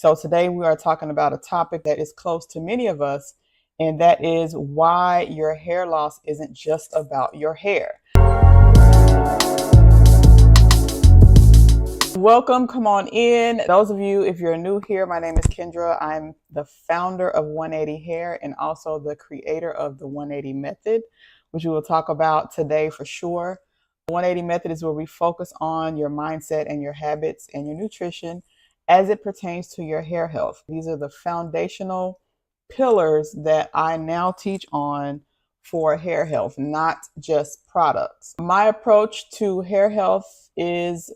So today we are talking about a topic that is close to many of us, and that is why your hair loss isn't just about your hair. Welcome, come on in. Those of you, if you're new here, my name is Kendra. I'm the founder of 180 Hair and also the creator of the 180 Method, which we will talk about today for sure. The 180 Method is where we focus on your mindset and your habits and your nutrition as it pertains to your hair health. These are the foundational pillars that I now teach on for hair health, not just products. My approach to hair health is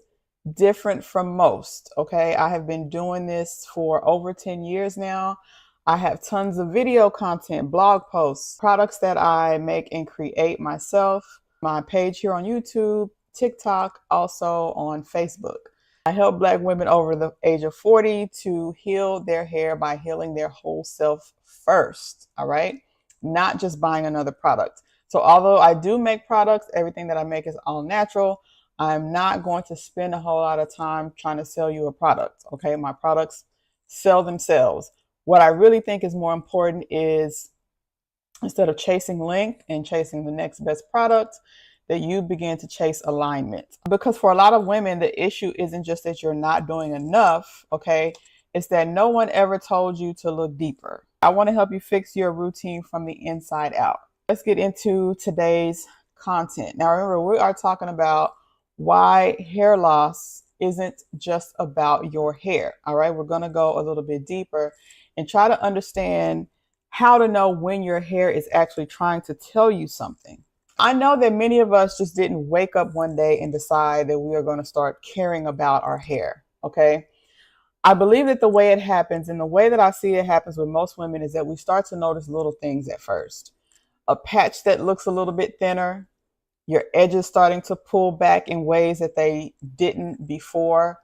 different from most. Okay, I have been doing this for over 10 years now. I have tons of video content, blog posts, products that I make and create myself, my page here on YouTube, TikTok, also on Facebook. I help Black women over the age of 40 to heal their hair by healing their whole self first. All right, not just buying another product. So although I do make products, everything that I make is all natural. I'm not going to spend a whole lot of time trying to sell you a product. Okay, my products sell themselves. What I really think is more important is, instead of chasing length and chasing the next best product, that you begin to chase alignment. Because for a lot of women, the issue isn't just that you're not doing enough. Okay, it's that no one ever told you to look deeper. I want to help you fix your routine from the inside out. Let's get into today's content. Now, remember, we are talking about why hair loss isn't just about your hair. All right, we're going to go a little bit deeper and try to understand how to know when your hair is actually trying to tell you something. I know that many of us just didn't wake up one day and decide that we are going to start caring about our hair. Okay, I believe that the way it happens, and the way that I see it happens with most women, is that we start to notice little things at first. A patch that looks a little bit thinner, your edges starting to pull back in ways that they didn't before.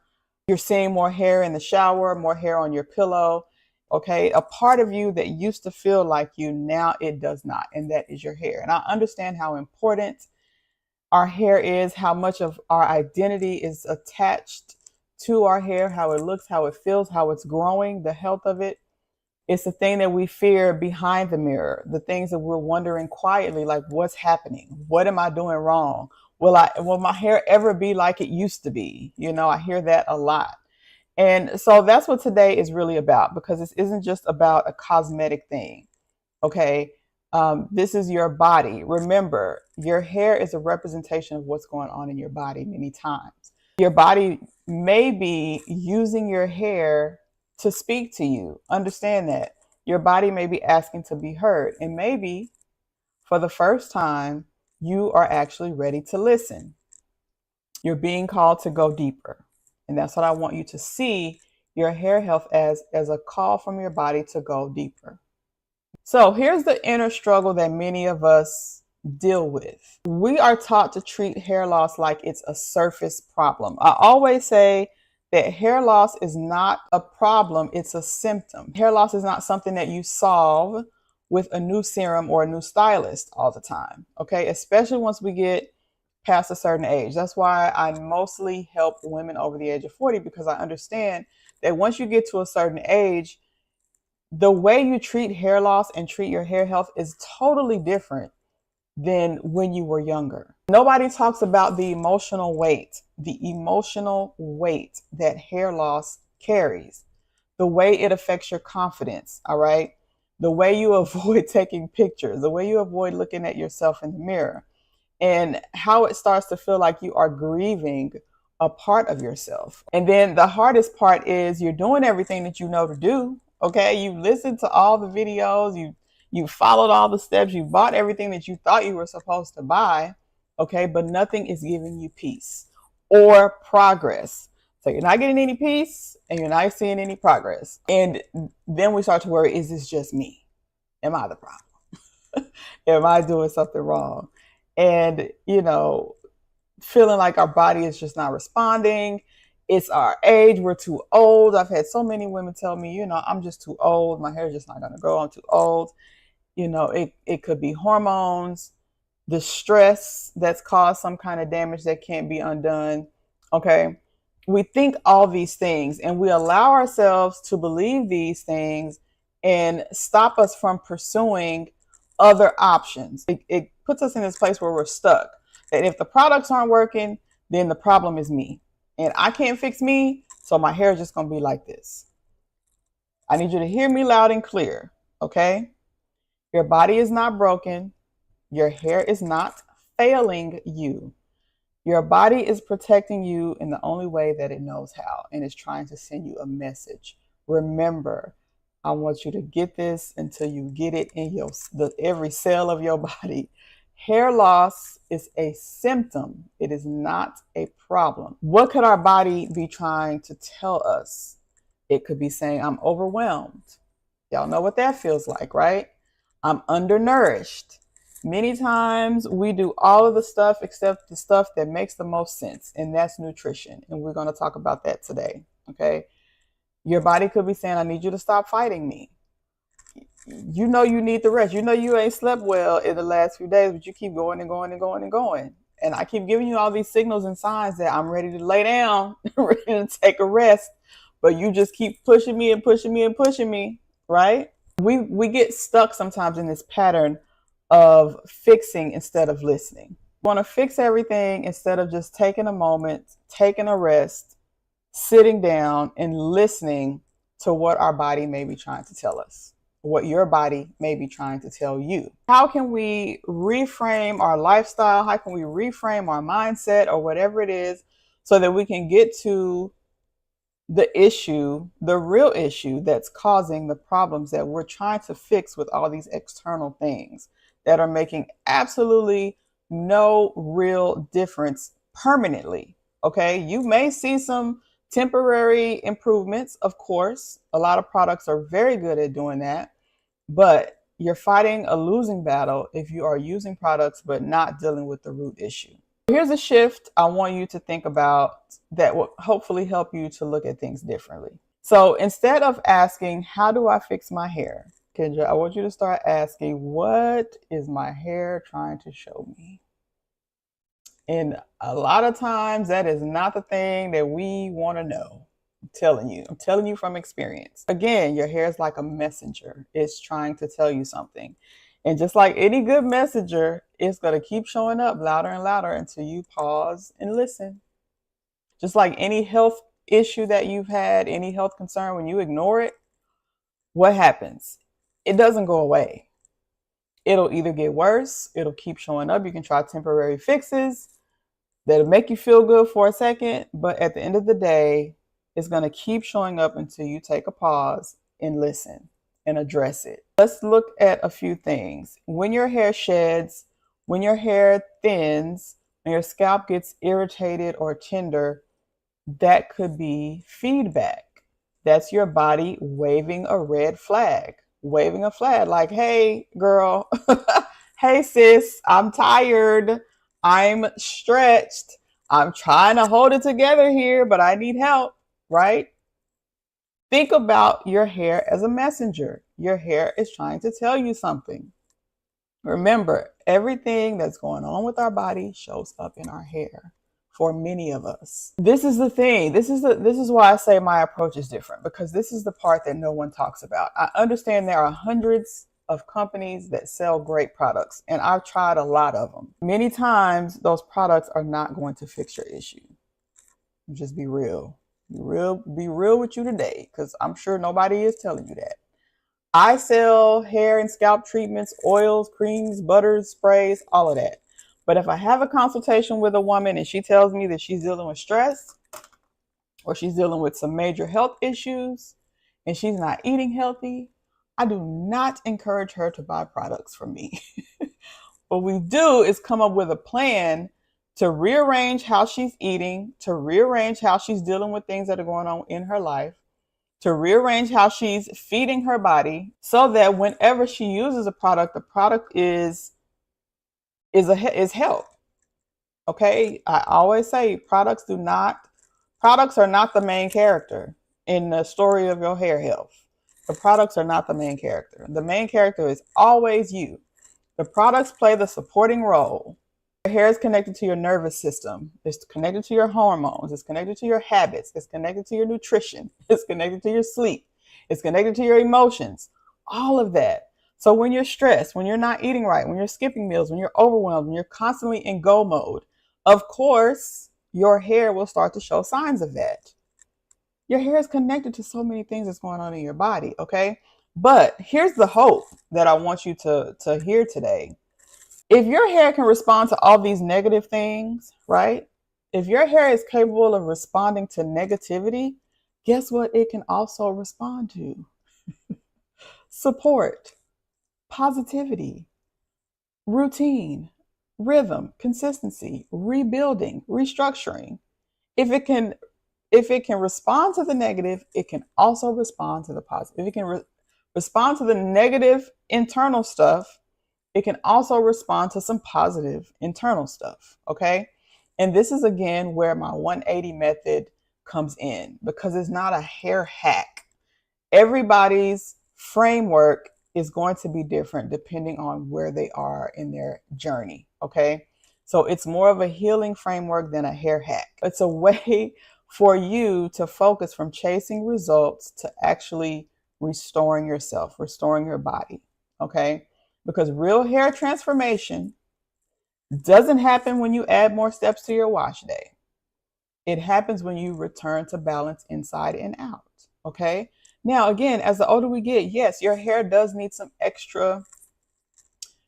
You're seeing more hair in the shower, more hair on your pillow. Okay, a part of you that used to feel like you, now it does not, and that is your hair. And I understand how important our hair is, how much of our identity is attached to our hair, how it looks, how it feels, how it's growing, the health of it. It's the thing that we fear behind the mirror, the things that we're wondering quietly, like, what's happening? What am I doing wrong? Will my hair ever be like it used to be? You know, I hear that a lot. And so that's what today is really about, because this isn't just about a cosmetic thing. Okay. This is your body. Remember, your hair is a representation of what's going on in your body many times. Your body may be using your hair to speak to you. Understand that. Your body may be asking to be heard. And maybe for the first time, you are actually ready to listen. You're being called to go deeper. And that's what I want you to see your hair health as a call from your body to go deeper. So here's the inner struggle that many of us deal with. We are taught to treat hair loss like it's a surface problem. I always say that hair loss is not a problem, it's a symptom. Hair loss is not something that you solve with a new serum or a new stylist all the time, okay? Especially once we get past a certain age. That's why I mostly help women over the age of 40, because I understand that once you get to a certain age, the way you treat hair loss and treat your hair health is totally different than when you were younger. Nobody talks about the emotional weight that hair loss carries, the way it affects your confidence, all right? The way you avoid taking pictures, the way you avoid looking at yourself in the mirror, and how it starts to feel like you are grieving a part of yourself. And then the hardest part is you're doing everything that you know to do, okay? You listened to all the videos, you followed all the steps, you bought everything that you thought you were supposed to buy, okay? But nothing is giving you peace or progress. So you're not getting any peace and you're not seeing any progress. And then we start to worry, is this just me? Am I the problem? Am I doing something wrong? And, you know, feeling like our body is just not responding. It's our age. We're too old. I've had so many women tell me, you know, I'm just too old. My hair is just not going to grow. I'm too old. You know, it could be hormones, the stress that's caused some kind of damage that can't be undone. Okay. We think all these things and we allow ourselves to believe these things and stop us from pursuing other options. It puts us in this place where we're stuck. That if the products aren't working, then the problem is me. And I can't fix me, so my hair is just going to be like this. I need you to hear me loud and clear, okay? Your body is not broken. Your hair is not failing you. Your body is protecting you in the only way that it knows how, and it's trying to send you a message. Remember, I want you to get this until you get it in every cell of your body. Hair loss is a symptom. It is not a problem. What could our body be trying to tell us? It could be saying, I'm overwhelmed. Y'all know what that feels like, right? I'm undernourished. Many times we do all of the stuff except the stuff that makes the most sense, and that's nutrition. And we're going to talk about that today, okay? Your body could be saying, I need you to stop fighting me. You know you need the rest. You know you ain't slept well in the last few days, but you keep going and going and going and going. And I keep giving you all these signals and signs that I'm ready to lay down, ready to take a rest, but you just keep pushing me and pushing me and pushing me, right? We get stuck sometimes in this pattern of fixing instead of listening. We want to fix everything instead of just taking a moment, taking a rest, sitting down and listening to what our body may be trying to tell us, what your body may be trying to tell you. How can we reframe our lifestyle? How can we reframe our mindset or whatever it is so that we can get to the issue, the real issue that's causing the problems that we're trying to fix with all these external things that are making absolutely no real difference permanently. Okay, you may see some temporary improvements, of course. A lot of products are very good at doing that, but you're fighting a losing battle if you are using products but not dealing with the root issue. Here's a shift I want you to think about that will hopefully help you to look at things differently. So instead of asking, how do I fix my hair? Kendra, I want you to start asking, what is my hair trying to show me? And a lot of times that is not the thing that we want to know. I'm telling you from experience. Again, your hair is like a messenger. It's trying to tell you something. And just like any good messenger, it's going to keep showing up louder and louder until you pause and listen. Just like any health issue that you've had, any health concern, when you ignore it, what happens? It doesn't go away. It'll either get worse, it'll keep showing up. You can try temporary fixes that'll make you feel good for a second, but at the end of the day, it's going to keep showing up until you take a pause and listen and address it. Let's look at a few things. When your hair sheds, when your hair thins, when your scalp gets irritated or tender, that could be feedback. That's your body waving a red flag, waving a flag like, hey, girl, hey, sis, I'm tired. I'm stretched. I'm trying to hold it together here, but I need help, right? Think about your hair as a messenger. Your hair is trying to tell you something. Remember, everything that's going on with our body shows up in our hair for many of us. This is the thing. This is why I say my approach is different, because this is the part that no one talks about. I understand there are hundreds of companies that sell great products, and I've tried a lot of them. Many times those products are not going to fix your issue. Just be real. Be real with you today, because I'm sure nobody is telling you that. I sell hair and scalp treatments, oils, creams, butters, sprays, all of that. But if I have a consultation with a woman and she tells me that she's dealing with stress or she's dealing with some major health issues and she's not eating healthy, I do not encourage her to buy products from me. What we do is come up with a plan to rearrange how she's eating, to rearrange how she's dealing with things that are going on in her life, to rearrange how she's feeding her body, so that whenever she uses a product, the product is help. Okay? I always say products are not the main character in the story of your hair health. The products are not the main character. The main character is always you. The products play the supporting role. Your hair is connected to your nervous system. It's connected to your hormones. It's connected to your habits. It's connected to your nutrition. It's connected to your sleep. It's connected to your emotions. All of that. So when you're stressed, when you're not eating right, when you're skipping meals, when you're overwhelmed, when you're constantly in go mode, of course, your hair will start to show signs of that. Your hair is connected to so many things that's going on in your body, okay? But here's the hope that I want you to hear today. If your hair can respond to all these negative things, right? If your hair is capable of responding to negativity, guess what it can also respond to? Support, positivity, routine, rhythm, consistency, rebuilding, restructuring. If it can respond to the negative, it can also respond to the positive. If it can respond to the negative internal stuff, it can also respond to some positive internal stuff, okay? And this is, again, where my 180 method comes in, because it's not a hair hack. Everybody's framework is going to be different depending on where they are in their journey, okay? So it's more of a healing framework than a hair hack. It's a way for you to focus from chasing results to actually restoring yourself, restoring your body, okay? Because real hair transformation doesn't happen when you add more steps to your wash day. It happens when you return to balance inside and out, okay? Now, again, as the older we get, yes, your hair does need some extra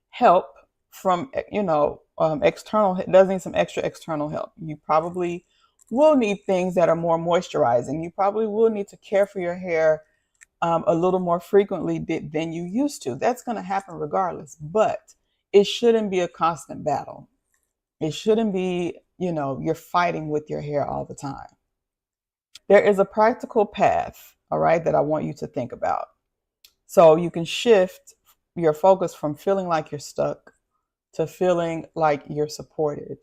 help from, external. It does need some extra external help. You probably will need things that are more moisturizing. You probably will need to care for your hair a little more frequently than you used to. That's going to happen regardless, but it shouldn't be a constant battle. It shouldn't be, you're fighting with your hair all the time. There is a practical path, all right, that I want you to think about. So you can shift your focus from feeling like you're stuck to feeling like you're supported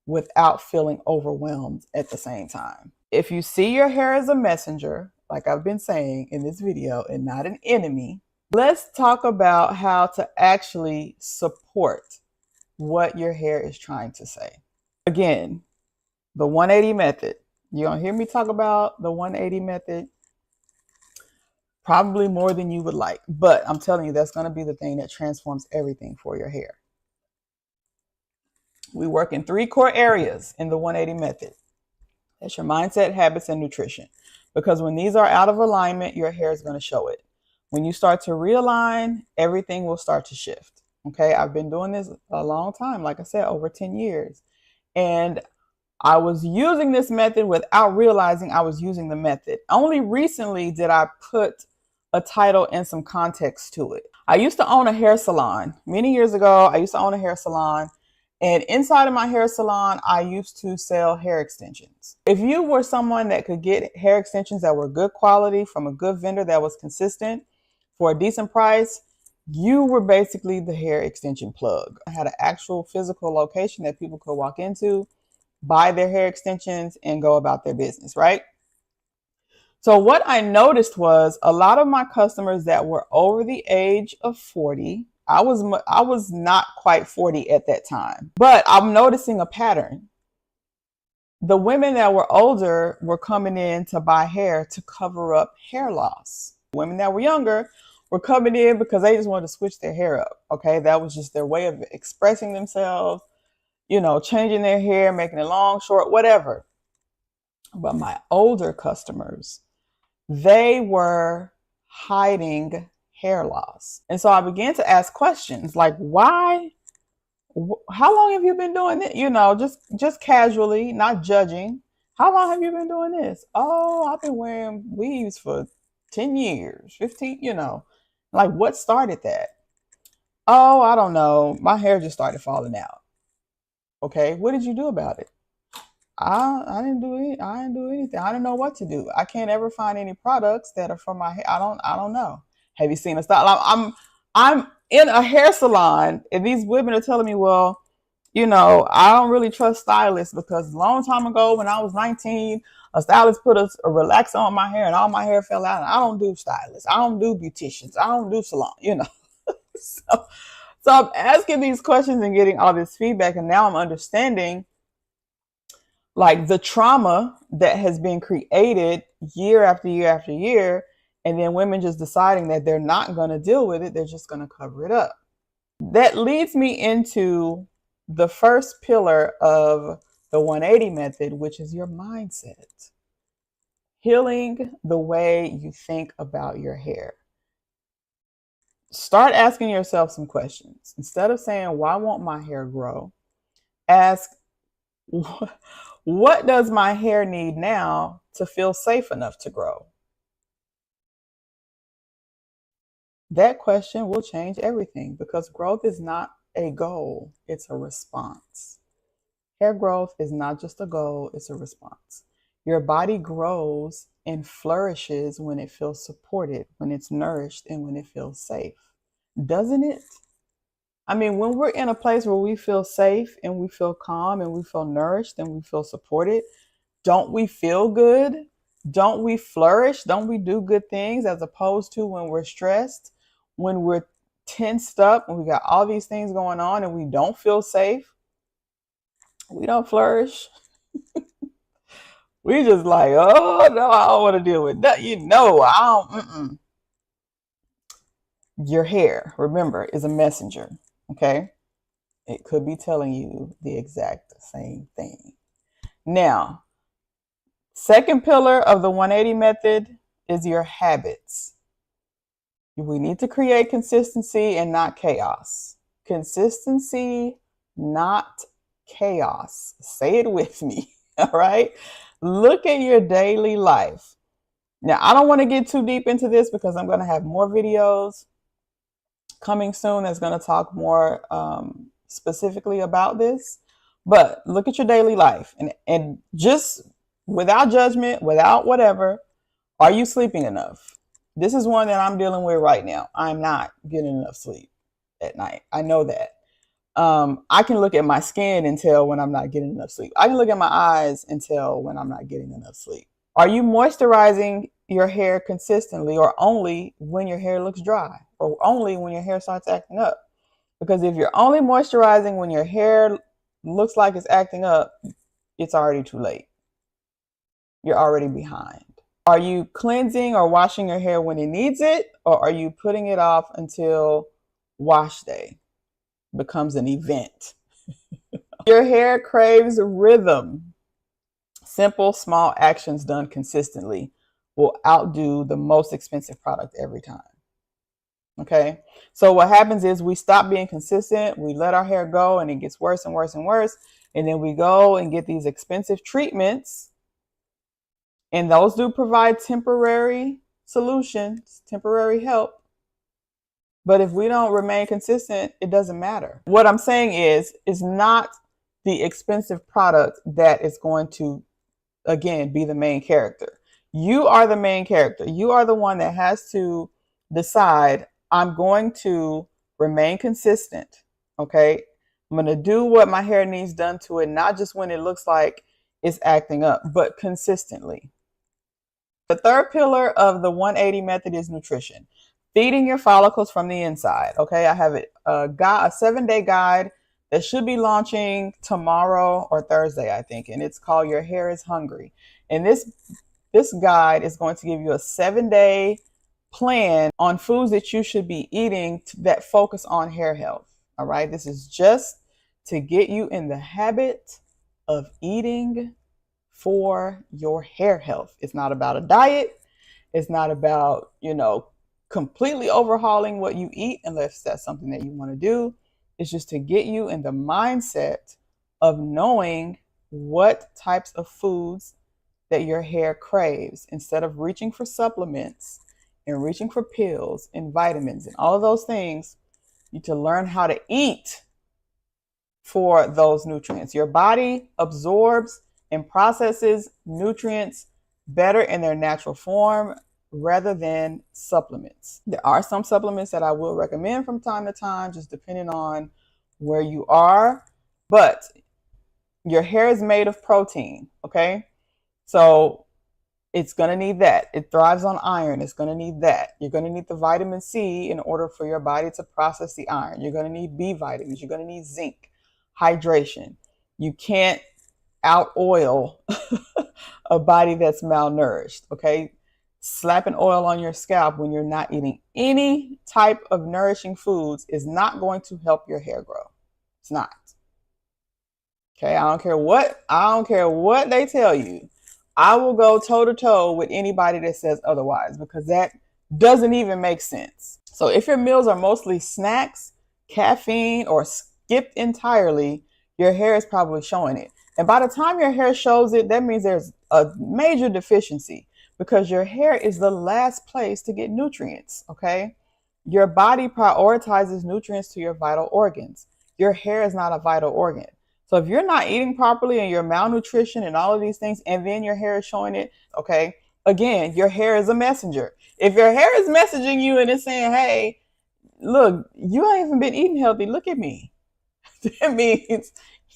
without feeling overwhelmed at the same time. If you see your hair as a messenger, like I've been saying in this video, and not an enemy, let's talk about how to actually support what your hair is trying to say. Again, the 180 method. You're going to hear me talk about the 180 method probably more than you would like, but I'm telling you, that's going to be the thing that transforms everything for your hair. We work in 3 core areas in the 180 method. That's your mindset, habits, and nutrition. Because when these are out of alignment, your hair is going to show it. When you start to realign, everything will start to shift. Okay, I've been doing this a long time, like I said, over 10 years. And I was using this method without realizing I was using the method. Only recently did I put a title and some context to it. I used to own a hair salon. Many years ago, I used to own a hair salon. And inside of my hair salon, I used to sell hair extensions. If you were someone that could get hair extensions that were good quality from a good vendor that was consistent for a decent price, you were basically the hair extension plug. I had an actual physical location that people could walk into, buy their hair extensions, and go about their business, right? So what I noticed was a lot of my customers that were over the age of 40, I was not quite 40 at that time, but I'm noticing a pattern. The women that were older were coming in to buy hair to cover up hair loss. Women that were younger were coming in because they just wanted to switch their hair up. Okay, that was just their way of expressing themselves, changing their hair, making it long, short, whatever. But my older customers, they were hiding hair loss. And so I began to ask questions like, why? How long have you been doing it? Just casually, not judging. How long have you been doing this? Oh, I've been wearing weaves for 10 years, 15, like what started that? Oh, I don't know. My hair just started falling out. Okay, what did you do about it? I didn't do it. I didn't do anything. I didn't know what to do. I can't ever find any products that are for my hair. I don't know. Have you seen a style? I'm in a hair salon and these women are telling me, well, I don't really trust stylists because a long time ago when I was 19, a stylist put a relaxer on my hair and all my hair fell out. And I don't do stylists. I don't do beauticians. I don't do salon, so So I'm asking these questions and getting all this feedback, and now I'm understanding like the trauma that has been created year after year after year, and then women just deciding that they're not going to deal with it, they're just going to cover it up. That leads me into the first pillar of the 180 method, which is your mindset. Healing the way you think about your hair. Start asking yourself some questions. Instead of saying, why won't my hair grow? Ask, what does my hair need now to feel safe enough to grow? That question will change everything, because growth is not a goal, it's a response. Hair growth is not just a goal, it's a response. Your body grows and flourishes when it feels supported, when it's nourished, and when it feels safe. Doesn't it? I mean, when we're in a place where we feel safe and we feel calm and we feel nourished and we feel supported, don't we feel good? Don't we flourish? Don't we do good things, as opposed to when we're stressed, when we're tensed up, and we got all these things going on and we don't feel safe? We don't flourish. We just like, oh no, I don't want to deal with that. I don't. Your hair, remember, is a messenger. Okay, it could be telling you the exact same thing. Now, second pillar of the 180 method is your habits. We need to create consistency and not chaos. Consistency, not chaos. Say it with me. All right. Look at your daily life. Now, I don't want to get too deep into this because I'm going to have more videos coming soon that's going to talk more specifically about this. But look at your daily life and just without judgment, without whatever, are you sleeping enough? This is one that I'm dealing with right now. I'm not getting enough sleep at night. I know that. I can look at my skin and tell when I'm not getting enough sleep. I can look at my eyes and tell when I'm not getting enough sleep. Are you moisturizing your hair consistently, or only when your hair looks dry, or only when your hair starts acting up? Because if you're only moisturizing when your hair looks like it's acting up, it's already too late. You're already behind. Are you cleansing or washing your hair when it needs it, or are you putting it off until wash day becomes an event? Your hair craves rhythm. Simple, small actions done consistently will outdo the most expensive product every time. Okay, so what happens is we stop being consistent, we let our hair go, and it gets worse and worse and worse. And then we go and get these expensive treatments, and those do provide temporary solutions, temporary help. But if we don't remain consistent, it doesn't matter. What I'm saying is not the expensive product that is going to, again, be the main character. You are the main character. You are the one that has to decide, I'm going to remain consistent. Okay. I'm going to do what my hair needs done to it, not just when it looks like it's acting up, but consistently. The third pillar of the 180 method is nutrition. Feeding your follicles from the inside. Okay, I have a 7-day guide that should be launching tomorrow or Thursday, I think, and it's called Your Hair is Hungry. And this guide is going to give you a 7-day plan on foods that you should be eating that focus on hair health. All right, this is just to get you in the habit of eating for your hair health. It's not about a diet. It's not about, completely overhauling what you eat, unless that's something that you want to do. It's just to get you in the mindset of knowing what types of foods that your hair craves, instead of reaching for supplements and reaching for pills and vitamins and all of those things. You need to learn how to eat for those nutrients. Your body absorbs and processes nutrients better in their natural form rather than supplements. There are some supplements that I will recommend from time to time, just depending on where you are, but your hair is made of protein, okay? So It's going to need that. It thrives on iron. It's going to need that. You're going to need the vitamin C in order for your body to process the iron. You're going to need B vitamins. You're going to need zinc, hydration. You can't out oil a body that's malnourished. Okay. Slapping oil on your scalp when you're not eating any type of nourishing foods is not going to help your hair grow. It's not. Okay. I don't care what they tell you. I will go toe to toe with anybody that says otherwise, because that doesn't even make sense. So if your meals are mostly snacks, caffeine, or skipped entirely, your hair is probably showing it. And by the time your hair shows it, that means there's a major deficiency, because your hair is the last place to get nutrients. Okay. Your body prioritizes nutrients to your vital organs. Your hair is not a vital organ. So if you're not eating properly and you're malnutrition and all of these things, and then your hair is showing it, okay, again, your hair is a messenger. If your hair is messaging you and it's saying, hey, look, you ain't even been eating healthy, look at me. That means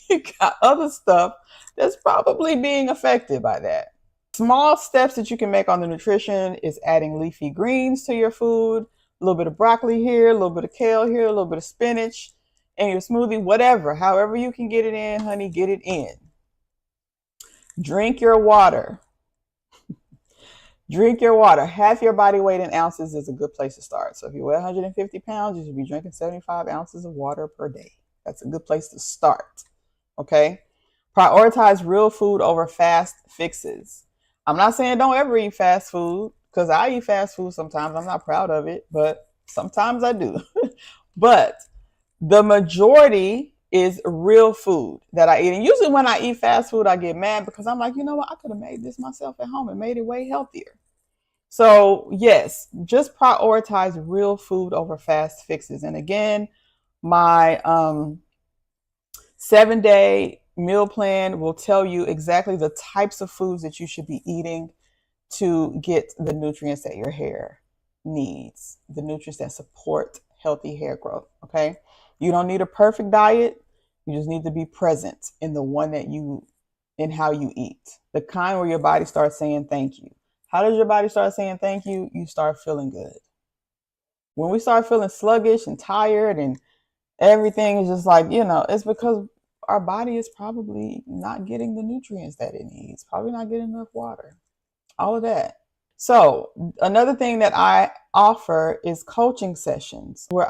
you got other stuff that's probably being affected by that. Small steps that you can make on the nutrition is adding leafy greens to your food, a little bit of broccoli here, a little bit of kale here, a little bit of spinach in your smoothie, whatever, however you can get it in, honey, get it in. Drink your water. Drink your water. Half your body weight in ounces is a good place to start. So if you weigh 150 pounds, you should be drinking 75 ounces of water per day. That's a good place to start. Okay. Prioritize real food over fast fixes. I'm not saying don't ever eat fast food, because I eat fast food sometimes. I'm not proud of it, but sometimes I do. But the majority is real food that I eat. And usually when I eat fast food, I get mad, because I'm like, you know what? I could have made this myself at home and made it way healthier. So yes, just prioritize real food over fast fixes. And again, my 7-day meal plan will tell you exactly the types of foods that you should be eating to get the nutrients that your hair needs, the nutrients that support healthy hair growth. Okay. You don't need a perfect diet. You just need to be present in the one that you, in how you eat. The kind where your body starts saying thank you. How does your body start saying thank you? You start feeling good. When we start feeling sluggish and tired and everything is just like, it's because our body is probably not getting the nutrients that it needs, probably not getting enough water, all of that. So another thing that I offer is coaching sessions where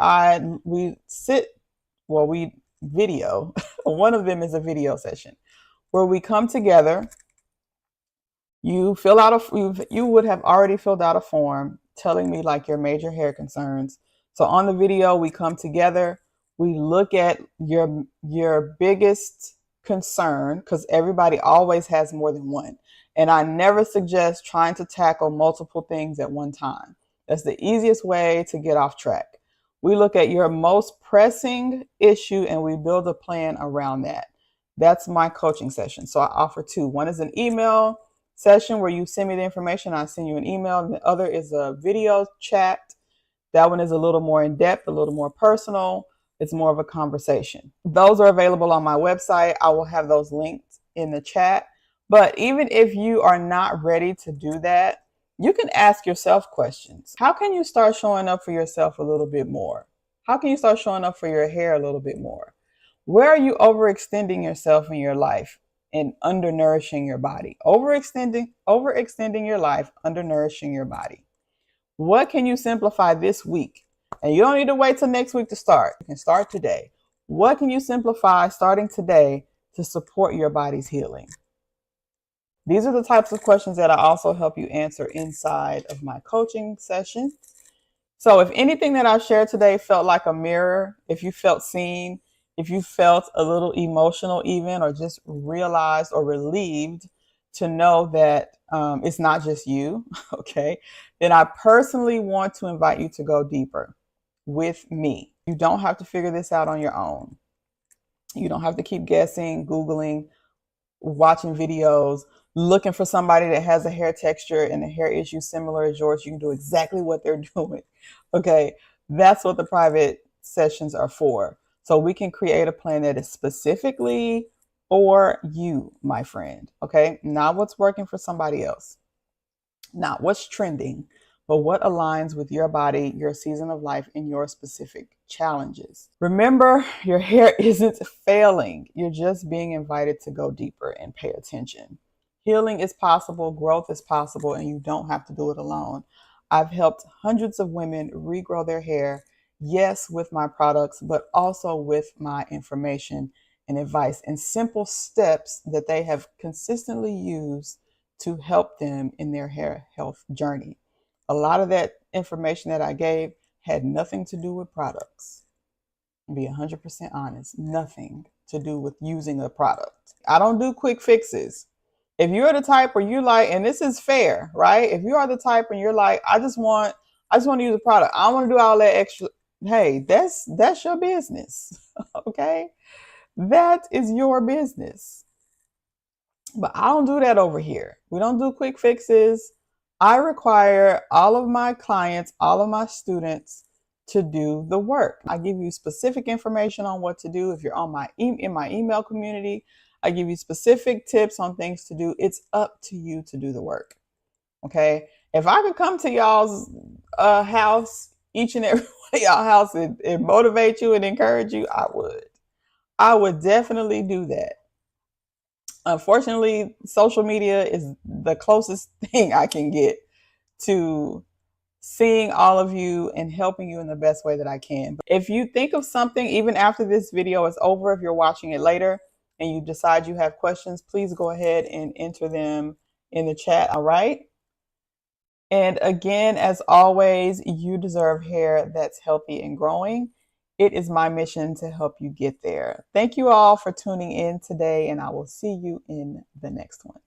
we video. One of them is a video session where we come together. You would have already filled out a form telling me like your major hair concerns. So on the video, we come together, we look at your biggest concern, because everybody always has more than one. And I never suggest trying to tackle multiple things at one time. That's the easiest way to get off track. We look at your most pressing issue and we build a plan around that. That's my coaching session. So I offer two. One is an email session where you send me the information, I send you an email. And the other is a video chat. That one is a little more in depth, a little more personal. It's more of a conversation. Those are available on my website. I will have those linked in the chat. But even if you are not ready to do that, you can ask yourself questions. How can you start showing up for yourself a little bit more? How can you start showing up for your hair a little bit more? Where are you overextending yourself in your life and undernourishing your body? Overextending your life, undernourishing your body. What can you simplify this week? And you don't need to wait till next week to start. You can start today. What can you simplify starting today to support your body's healing? These are the types of questions that I also help you answer inside of my coaching session. So if anything that I shared today felt like a mirror, if you felt seen, if you felt a little emotional even, or just realized or relieved to know that it's not just you, okay, then I personally want to invite you to go deeper with me. You don't have to figure this out on your own. You don't have to keep guessing, Googling, watching videos, looking for somebody that has a hair texture and a hair issue similar as yours. You can do exactly what they're doing. Okay, that's what the private sessions are for. So we can create a plan that is specifically for you, my friend. Okay, not what's working for somebody else. Not what's trending, but what aligns with your body, your season of life, and your specific challenges. Remember, your hair isn't failing. You're just being invited to go deeper and pay attention. Healing is possible, growth is possible, and you don't have to do it alone. I've helped hundreds of women regrow their hair, yes, with my products, but also with my information and advice and simple steps that they have consistently used to help them in their hair health journey. A lot of that information that I gave had nothing to do with products. To be 100% honest, nothing to do with using a product. I don't do quick fixes. If you're the type where you like, and this is fair, right? If you are the type and you're like, I just want to use a product. I don't want to do all that extra. Hey, that's your business. Okay? That is your business. But I don't do that over here. We don't do quick fixes. I require all of my clients, all of my students to do the work. I give you specific information on what to do. If you're on in my email community, I give you specific tips on things to do. It's up to you to do the work. Okay? If I could come to y'all's house, each and every one of y'all house and motivate you and encourage you, I would. I would definitely do that. Unfortunately, social media is the closest thing I can get to seeing all of you and helping you in the best way that I can. If you think of something, even after this video is over, if you're watching it later and you decide you have questions, please go ahead and enter them in the chat, all right? And again, as always, you deserve hair that's healthy and growing. It is my mission to help you get there. Thank you all for tuning in today, and I will see you in the next one.